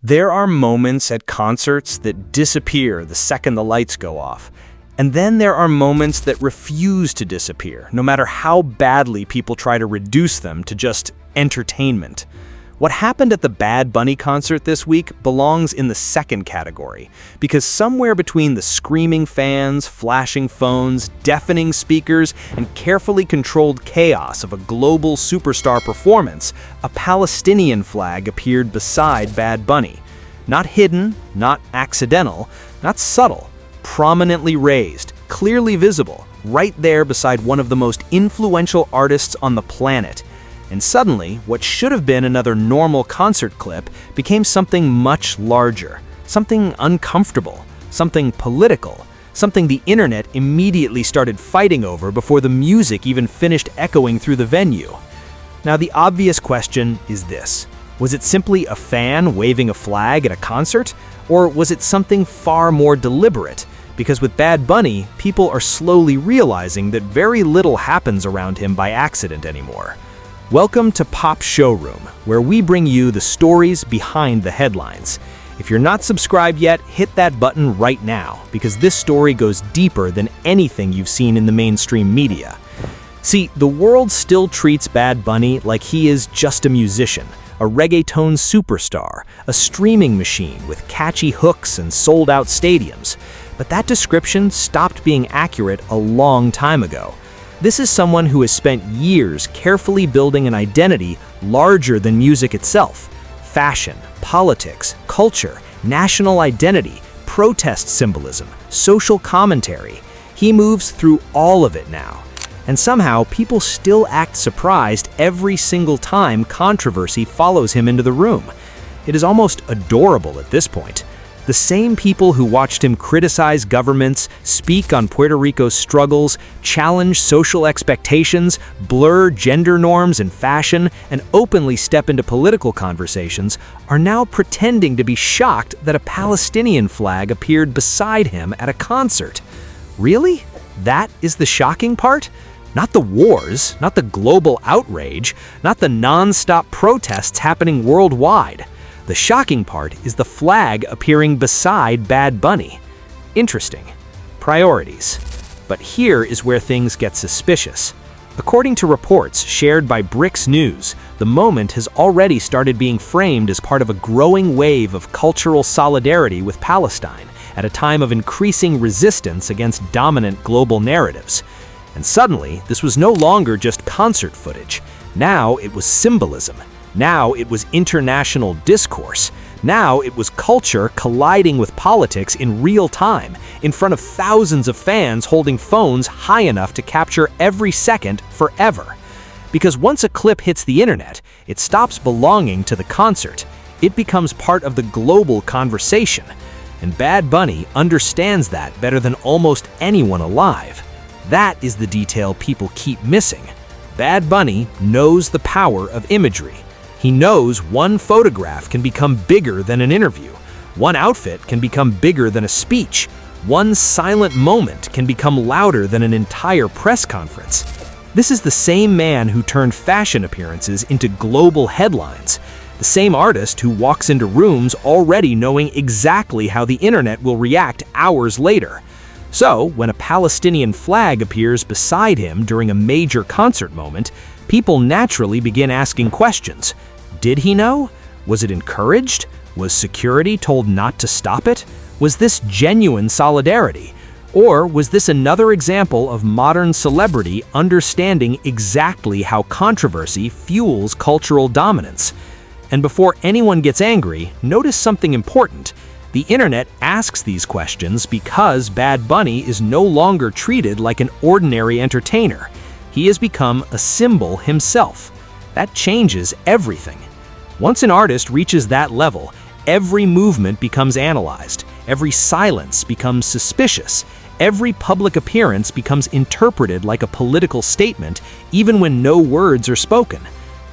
There are moments at concerts that disappear the second the lights go off. And then there are moments that refuse to disappear, no matter how badly people try to reduce them to just entertainment. What happened at the Bad Bunny concert this week belongs in the second category, because somewhere between the screaming fans, flashing phones, deafening speakers, and carefully controlled chaos of a global superstar performance, a Palestinian flag appeared beside Bad Bunny. Not hidden, not accidental, not subtle, prominently raised, clearly visible, right there beside one of the most influential artists on the planet. And suddenly, what should have been another normal concert clip became something much larger, something uncomfortable, something political, something the internet immediately started fighting over before the music even finished echoing through the venue. Now, the obvious question is this: was it simply a fan waving a flag at a concert? Or was it something far more deliberate? Because with Bad Bunny, people are slowly realizing that very little happens around him by accident anymore. Welcome to Pop Showroom, where we bring you the stories behind the headlines. If you're not subscribed yet, hit that button right now, because this story goes deeper than anything you've seen in the mainstream media. See, the world still treats Bad Bunny like he is just a musician, a reggaeton superstar, a streaming machine with catchy hooks and sold-out stadiums. But that description stopped being accurate a long time ago. This is someone who has spent years carefully building an identity larger than music itself. Fashion, politics, culture, national identity, protest symbolism, social commentary. He moves through all of it now. And somehow, people still act surprised every single time controversy follows him into the room. It is almost adorable at this point. The same people who watched him criticize governments, speak on Puerto Rico's struggles, challenge social expectations, blur gender norms and fashion, and openly step into political conversations, are now pretending to be shocked that a Palestinian flag appeared beside him at a concert. Really? That is the shocking part? Not the wars, not the global outrage, not the non-stop protests happening worldwide. The shocking part is the flag appearing beside Bad Bunny. Interesting. Priorities. But here is where things get suspicious. According to reports shared by Bricks News, the moment has already started being framed as part of a growing wave of cultural solidarity with Palestine at a time of increasing resistance against dominant global narratives. And suddenly, this was no longer just concert footage. Now it was symbolism. Now it was international discourse. Now it was culture colliding with politics in real time, in front of thousands of fans holding phones high enough to capture every second forever. Because once a clip hits the internet, it stops belonging to the concert. It becomes part of the global conversation. And Bad Bunny understands that better than almost anyone alive. That is the detail people keep missing. Bad Bunny knows the power of imagery. He knows one photograph can become bigger than an interview. One outfit can become bigger than a speech. One silent moment can become louder than an entire press conference. This is the same man who turned fashion appearances into global headlines. The same artist who walks into rooms already knowing exactly how the internet will react hours later. So, when a Palestinian flag appears beside him during a major concert moment, people naturally begin asking questions. Did he know? Was it encouraged? Was security told not to stop it? Was this genuine solidarity? Or was this another example of modern celebrity understanding exactly how controversy fuels cultural dominance? And before anyone gets angry, notice something important. The internet asks these questions because Bad Bunny is no longer treated like an ordinary entertainer. He has become a symbol himself. That changes everything. Once an artist reaches that level, every movement becomes analyzed, every silence becomes suspicious, every public appearance becomes interpreted like a political statement, even when no words are spoken.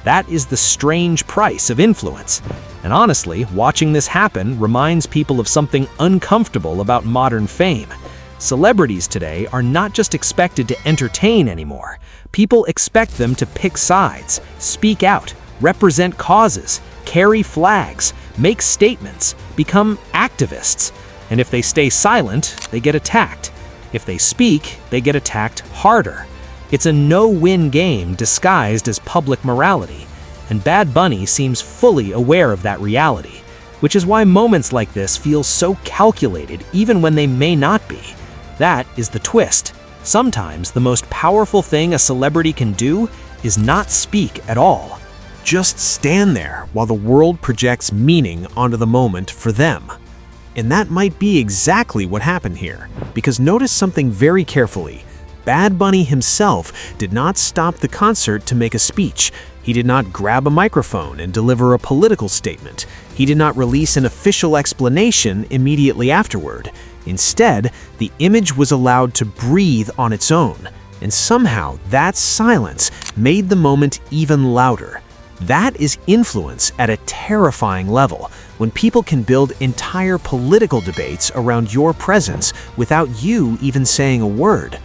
That is the strange price of influence. And honestly, watching this happen reminds people of something uncomfortable about modern fame. Celebrities today are not just expected to entertain anymore. People expect them to pick sides, speak out, represent causes, carry flags, make statements, become activists. And if they stay silent, they get attacked. If they speak, they get attacked harder. It's a no-win game disguised as public morality, and Bad Bunny seems fully aware of that reality, which is why moments like this feel so calculated even when they may not be. That is the twist. Sometimes the most powerful thing a celebrity can do is not speak at all. Just stand there while the world projects meaning onto the moment for them. And that might be exactly what happened here, because notice something very carefully. Bad Bunny himself did not stop the concert to make a speech. He did not grab a microphone and deliver a political statement. He did not release an official explanation immediately afterward. Instead, the image was allowed to breathe on its own, and somehow that silence made the moment even louder. That is influence at a terrifying level, when people can build entire political debates around your presence without you even saying a word.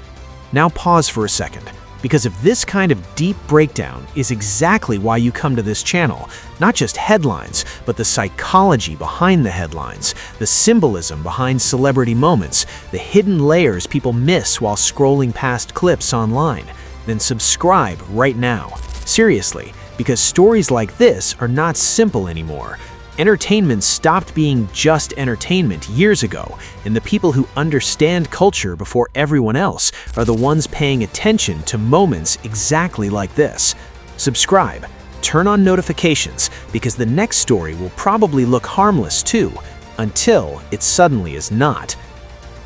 Now pause for a second, because if this kind of deep breakdown is exactly why you come to this channel, not just headlines, but the psychology behind the headlines, the symbolism behind celebrity moments, the hidden layers people miss while scrolling past clips online, then subscribe right now. Seriously, because stories like this are not simple anymore. Entertainment stopped being just entertainment years ago, and the people who understand culture before everyone else are the ones paying attention to moments exactly like this. Subscribe, turn on notifications, because the next story will probably look harmless too, until it suddenly is not.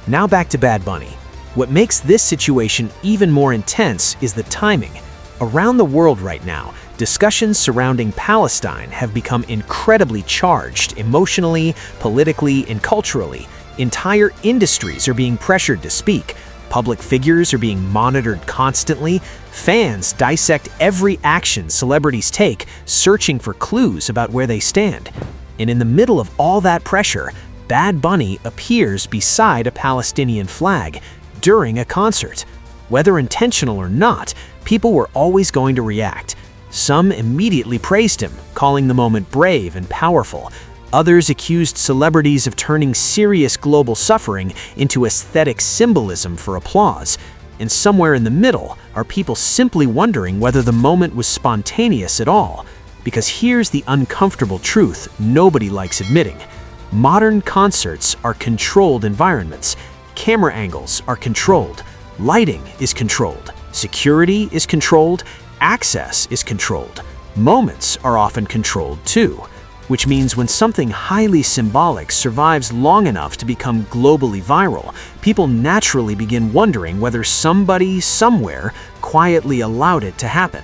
Now back to Bad Bunny. What makes this situation even more intense is the timing. Around the world right now, discussions surrounding Palestine have become incredibly charged emotionally, politically, and culturally. Entire industries are being pressured to speak. Public figures are being monitored constantly. Fans dissect every action celebrities take, searching for clues about where they stand. And in the middle of all that pressure, Bad Bunny appears beside a Palestinian flag during a concert. Whether intentional or not, people were always going to react. Some immediately praised him, calling the moment brave and powerful. Others accused celebrities of turning serious global suffering into aesthetic symbolism for applause. And somewhere in the middle are people simply wondering whether the moment was spontaneous at all. Because here's the uncomfortable truth nobody likes admitting. Modern concerts are controlled environments. Camera angles are controlled. Lighting is controlled. Security is controlled. Access is controlled. Moments are often controlled too, which means when something highly symbolic survives long enough to become globally viral, people naturally begin wondering whether somebody somewhere quietly allowed it to happen.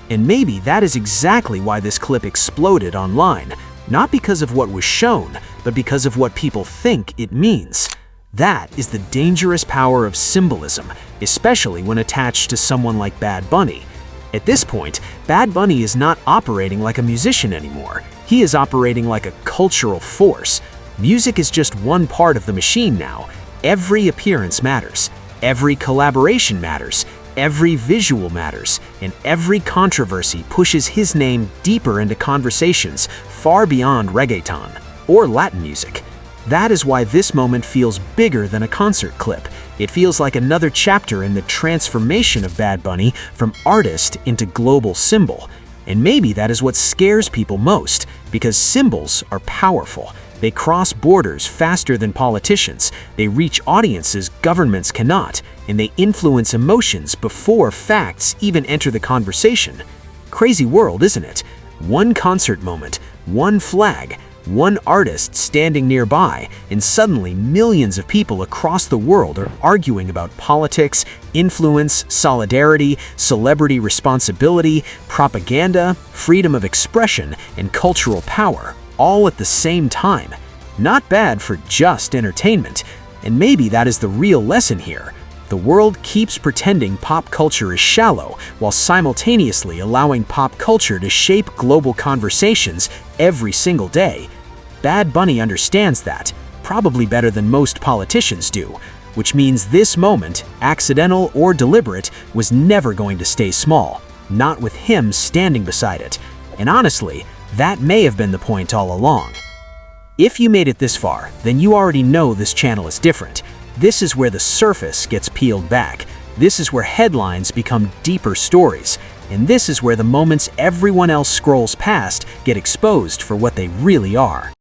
And maybe that is exactly why this clip exploded online, not because of what was shown, but because of what people think it means. That is the dangerous power of symbolism, especially when attached to someone like Bad Bunny. At this point, Bad Bunny is not operating like a musician anymore. He is operating like a cultural force. Music is just one part of the machine now. Every appearance matters. Every collaboration matters. Every visual matters. And every controversy pushes his name deeper into conversations far beyond reggaeton or Latin music. That is why this moment feels bigger than a concert clip. It feels like another chapter in the transformation of Bad Bunny from artist into global symbol. And maybe that is what scares people most, because symbols are powerful. They cross borders faster than politicians. They reach audiences governments cannot, and they influence emotions before facts even enter the conversation. Crazy world, isn't it? One concert moment, one flag, one artist standing nearby, and suddenly millions of people across the world are arguing about politics, influence, solidarity, celebrity responsibility, propaganda, freedom of expression, and cultural power, all at the same time. Not bad for just entertainment. And maybe that is the real lesson here. The world keeps pretending pop culture is shallow, while simultaneously allowing pop culture to shape global conversations every single day. Bad Bunny understands that, probably better than most politicians do, which means this moment, accidental or deliberate, was never going to stay small, not with him standing beside it. And honestly, that may have been the point all along. If you made it this far, then you already know this channel is different. This is where the surface gets peeled back. This is where headlines become deeper stories. And this is where the moments everyone else scrolls past get exposed for what they really are.